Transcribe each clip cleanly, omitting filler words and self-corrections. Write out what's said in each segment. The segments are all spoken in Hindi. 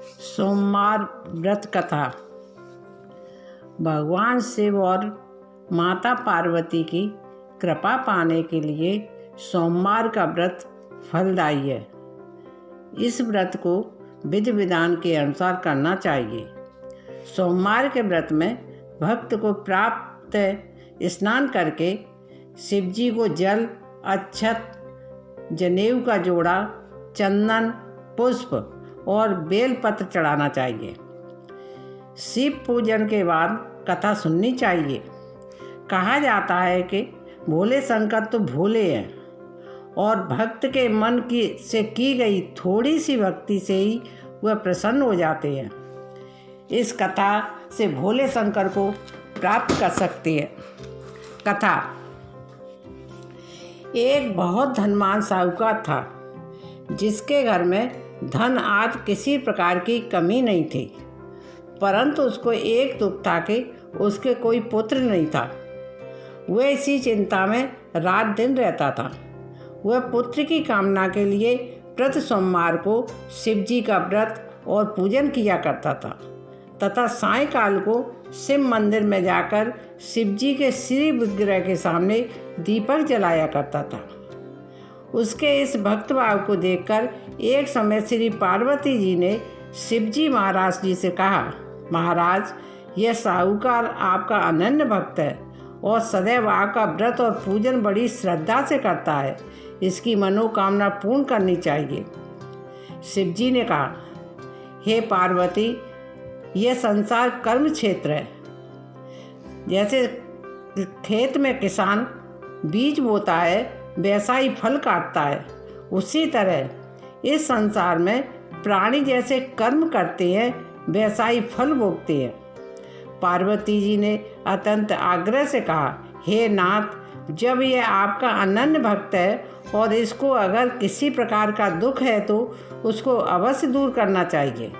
सोमवार व्रत कथा। भगवान शिव और माता पार्वती की कृपा पाने के लिए सोमवार का व्रत फलदायी है। इस व्रत को विधि विधान के अनुसार करना चाहिए। सोमवार के व्रत में भक्त को प्राप्त स्नान करके शिव जी को जल, अक्षत, जनेऊ का जोड़ा, चंदन, पुष्प और बेलपत्र चढ़ाना चाहिए। शिव पूजन के बाद कथा सुननी चाहिए। कहा जाता है कि भोले शंकर तो भोले हैं और भक्त के मन से की गई थोड़ी सी भक्ति से ही वह प्रसन्न हो जाते हैं। इस कथा से भोले शंकर को प्राप्त कर सकते हैं। कथा। एक बहुत धनवान साहूकार था, जिसके घर में धन आदि किसी प्रकार की कमी नहीं थी, परंतु उसको एक दुख था कि उसके कोई पुत्र नहीं था। वह इसी चिंता में रात दिन रहता था। वह पुत्र की कामना के लिए प्रति सोमवार को शिव जी का व्रत और पूजन किया करता था तथा सायंकाल को शिव मंदिर में जाकर शिव जी के श्री विग्रह के सामने दीपक जलाया करता था। उसके इस भक्तभाव को देखकर एक समय श्री पार्वती जी ने शिवजी महाराज जी से कहा, महाराज, यह साहूकार आपका अनन्य भक्त है और सदैव आपका व्रत और पूजन बड़ी श्रद्धा से करता है। इसकी मनोकामना पूर्ण करनी चाहिए। शिवजी ने कहा, हे पार्वती, यह संसार कर्म क्षेत्र है। जैसे खेत में किसान बीज बोता है, वैसा ही फल काटता है, उसी तरह इस संसार में प्राणी जैसे कर्म करते हैं, वैसा ही फल भोगते हैं। पार्वती जी ने अत्यंत आग्रह से कहा, हे नाथ, जब यह आपका अनन्य भक्त है और इसको अगर किसी प्रकार का दुख है तो उसको अवश्य दूर करना चाहिए,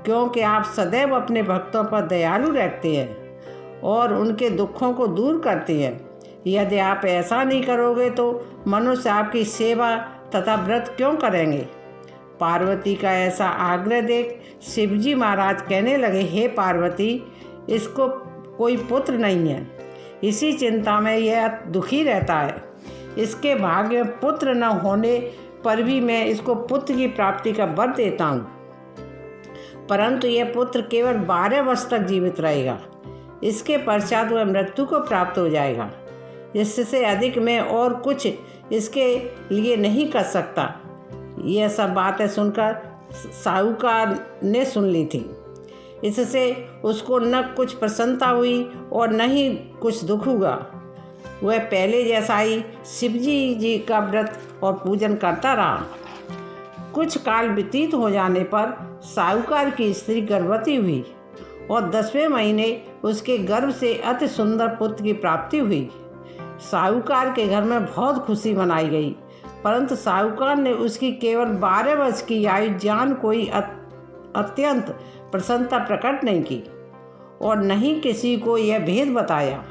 क्योंकि आप सदैव अपने भक्तों पर दयालु रहते हैं और उनके दुखों को दूर करते हैं। यदि आप ऐसा नहीं करोगे तो मनुष्य आपकी सेवा तथा व्रत क्यों करेंगे। पार्वती का ऐसा आग्रह देख शिवजी महाराज कहने लगे, हे पार्वती, इसको कोई पुत्र नहीं है। इसी चिंता में यह दुखी रहता है। इसके भाग्य में पुत्र न होने पर भी मैं इसको पुत्र की प्राप्ति का वर देता हूँ, परंतु यह पुत्र केवल 12 वर्ष तक जीवित रहेगा। इसके पश्चात वह मृत्यु को प्राप्त हो जाएगा। इससे अधिक मैं और कुछ इसके लिए नहीं कर सकता। यह सब बातें सुनकर साहूकार ने सुन ली थी। इससे उसको न कुछ प्रसन्नता हुई और न ही कुछ दुख हुआ। वह पहले जैसा ही शिवजी जी का व्रत और पूजन करता रहा। कुछ काल व्यतीत हो जाने पर साहूकार की स्त्री गर्भवती हुई और 10वें महीने उसके गर्भ से अति सुंदर पुत्र की प्राप्ति हुई। साहूकार के घर में बहुत खुशी मनाई गई, परंतु साहूकार ने उसकी केवल 12 वर्ष की आयु जान कोई अत्यंत प्रसन्नता प्रकट नहीं की और न ही किसी को यह भेद बताया।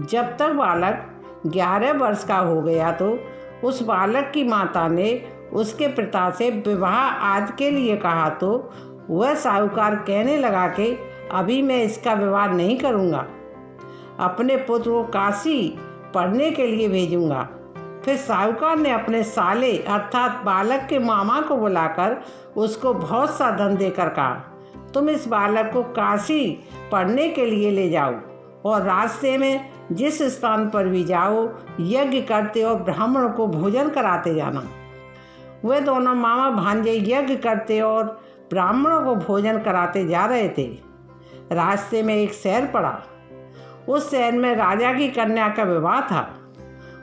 जब तक बालक 11 वर्ष का हो गया तो उस बालक की माता ने उसके पिता से विवाह आदि के लिए कहा, तो वह साहूकार कहने लगा कि अभी मैं इसका विवाह नहीं करूँगा, अपने पुत्र को काशी पढ़ने के लिए भेजूंगा। फिर साहूकार ने अपने साले अर्थात बालक के मामा को बुलाकर उसको बहुत सा धन देकर कहा, तुम इस बालक को काशी पढ़ने के लिए ले जाओ और रास्ते में जिस स्थान पर भी जाओ यज्ञ करते और ब्राह्मणों को भोजन कराते जाना। वे दोनों मामा भांजे यज्ञ करते और ब्राह्मणों को भोजन कराते जा रहे थे। रास्ते में एक शहर पड़ा। उस शहर में राजा की कन्या का विवाह था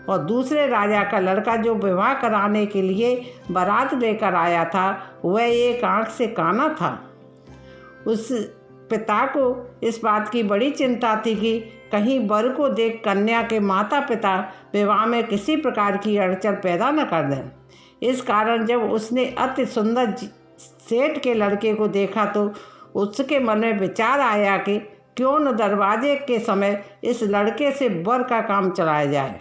और दूसरे राजा का लड़का जो विवाह कराने के लिए बारात लेकर आया था, वह एक आंख से काना था। उस पिता को इस बात की बड़ी चिंता थी कि कहीं वर को देख कन्या के माता पिता विवाह में किसी प्रकार की अड़चन पैदा न कर दें। इस कारण जब उसने अति सुंदर सेठ के लड़के को देखा तो उसके मन में विचार आया कि क्यों न दरवाजे के समय इस लड़के से वर का काम चलाया जाए।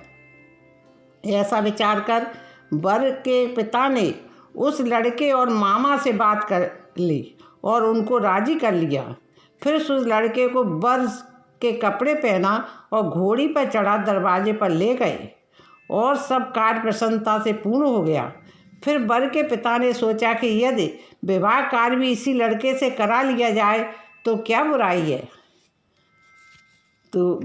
ऐसा विचार कर वर के पिता ने उस लड़के और मामा से बात कर ली और उनको राजी कर लिया। फिर उस लड़के को बर के कपड़े पहना और घोड़ी पर चढ़ा दरवाजे पर ले गए और सब कार्य प्रसन्नता से पूर्ण हो गया। फिर बर के पिता ने सोचा कि यदि विवाह कार्य भी इसी लड़के से करा लिया जाए तो क्या बुराई है। तो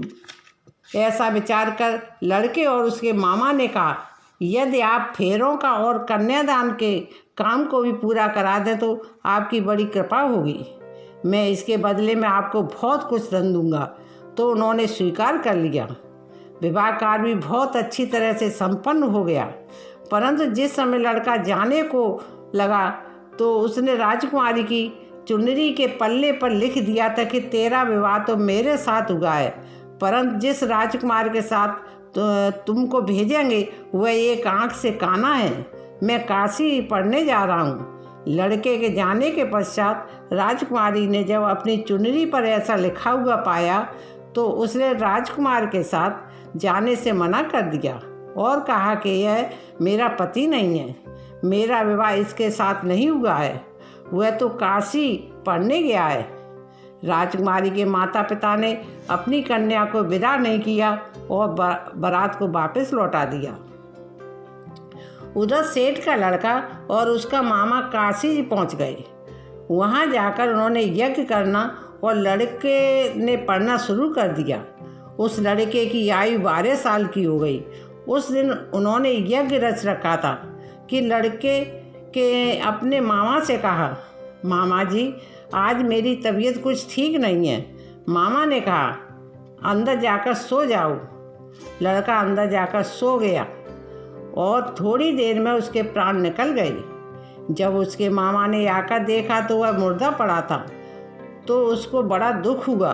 ऐसा विचार कर लड़के और उसके मामा ने कहा, यदि आप फेरों का और कन्यादान के काम को भी पूरा करा दें तो आपकी बड़ी कृपा होगी। मैं इसके बदले में आपको बहुत कुछ धन दूंगा। तो उन्होंने स्वीकार कर लिया। विवाह कार्य भी बहुत अच्छी तरह से संपन्न हो गया। परंतु जिस समय लड़का जाने को लगा तो उसने राजकुमारी की चुनरी के पल्ले पर लिख दिया था कि तेरा विवाह तो मेरे साथ हुआ है, परंतु जिस राजकुमार के साथ तुमको भेजेंगे वह एक आँख से काना है। मैं काशी पढ़ने जा रहा हूँ। लड़के के जाने के पश्चात राजकुमारी ने जब अपनी चुनरी पर ऐसा लिखा हुआ पाया तो उसने राजकुमार के साथ जाने से मना कर दिया और कहा कि यह मेरा पति नहीं है, मेरा विवाह इसके साथ नहीं हुआ है, वह तो काशी पढ़ने गया है। राजकुमारी के माता पिता ने अपनी कन्या को विदा नहीं किया और बारात को वापस लौटा दिया। उधर सेठ का लड़का और उसका मामा काशी पहुंच गए। वहां जाकर उन्होंने यज्ञ करना और लड़के ने पढ़ना शुरू कर दिया। उस लड़के की आयु 12 साल की हो गई। उस दिन उन्होंने यज्ञ रच रखा था कि लड़के के अपने मामा से कहा, मामा जी आज मेरी तबीयत कुछ ठीक नहीं है। मामा ने कहा, अंदर जाकर सो जाओ। लड़का अंदर जाकर सो गया और थोड़ी देर में उसके प्राण निकल गए। जब उसके मामा ने आकर देखा तो वह मुर्दा पड़ा था तो उसको बड़ा दुख हुआ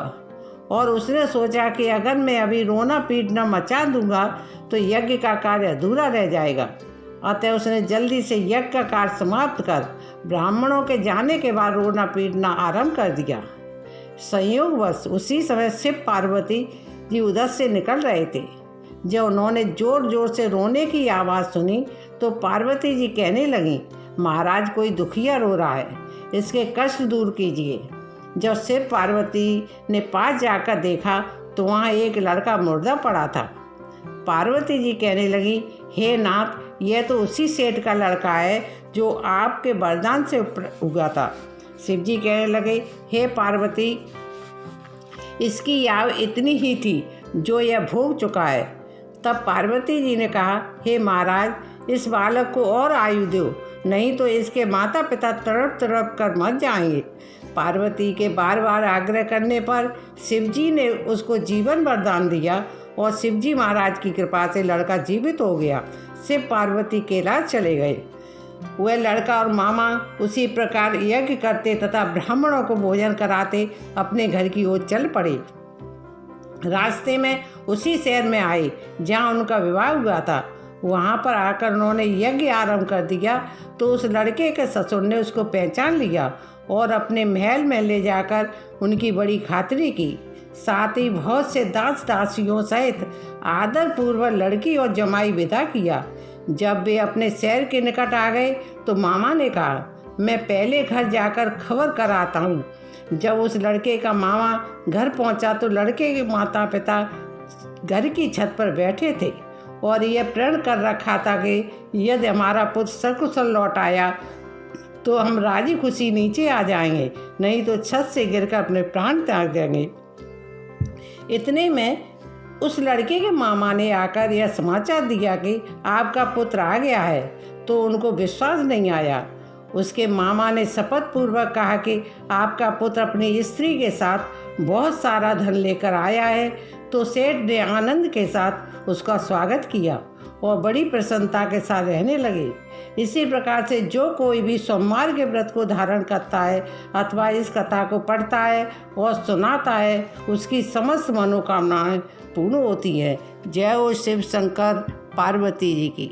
और उसने सोचा कि अगर मैं अभी रोना पीटना मचा दूंगा तो यज्ञ का कार्य अधूरा रह जाएगा। अतः उसने जल्दी से यज्ञ का कार्य समाप्त कर ब्राह्मणों के जाने के बाद रोना पीटना आरंभ कर दिया। संयोगवश उसी समय शिव पार्वती जी उधर से निकल रहे थे। जब उन्होंने जोर जोर से रोने की आवाज़ सुनी तो पार्वती जी कहने लगी, महाराज कोई दुखिया रो रहा है, इसके कष्ट दूर कीजिए। जब शिव पार्वती ने पास जाकर देखा तो वहाँ एक लड़का मुर्दा पड़ा था। पार्वती जी कहने लगी, हे नाथ, यह तो उसी सेठ का लड़का है जो आपके वरदान से उगा था। शिव जी कहने लगे, हे पार्वती, इसकी आयु इतनी ही थी जो यह भोग चुका है। तब पार्वती जी ने कहा, हे महाराज, इस बालक को और आयु दो, नहीं तो इसके माता पिता तड़प तड़प कर मर जाएंगे। पार्वती के बार बार आग्रह करने पर शिवजी ने उसको जीवन वरदान दिया और शिवजी महाराज की कृपा से लड़का जीवित हो गया। शिव पार्वती कैलाश चले गए। वह लड़का और मामा उसी प्रकार यज्ञ करते तथा ब्राह्मणों को भोजन कराते अपने घर की ओर चल पड़े। रास्ते में उसी शहर में आए जहाँ उनका विवाह हुआ था। वहाँ पर आकर उन्होंने यज्ञ आरंभ कर दिया तो उस लड़के के ससुर ने उसको पहचान लिया और अपने महल में ले जाकर उनकी बड़ी खातिरी की। साथ ही बहुत से दास दासियों सहित आदर पूर्वक लड़की और जमाई विदा किया। जब वे अपने शहर के निकट आ गए तो मामा ने कहा, मैं पहले घर जाकर खबर कराता हूँ। जब उस लड़के का मामा घर पहुँचा तो लड़के के माता पिता घर की छत पर बैठे थे और यह प्रण कर रखा था कि यदि हमारा पुत्र सकुशल लौट आया तो हम राजी खुशी नीचे आ जाएंगे, नहीं तो छत से गिरकर अपने प्राण त्याग देंगे। इतने में उस लड़के के मामा ने आकर यह समाचार दिया कि आपका पुत्र आ गया है, तो उनको विश्वास नहीं आया। उसके मामा ने शपथ पूर्वक कहा कि आपका पुत्र अपनी स्त्री के साथ बहुत सारा धन लेकर आया है। तो सेठ ने आनंद के साथ उसका स्वागत किया और बड़ी प्रसन्नता के साथ रहने लगे। इसी प्रकार से जो कोई भी सोमवार के व्रत को धारण करता है अथवा इस कथा को पढ़ता है और सुनाता है, उसकी समस्त मनोकामनाएं पूर्ण होती हैं। जय हो शिव शंकर पार्वती जी की।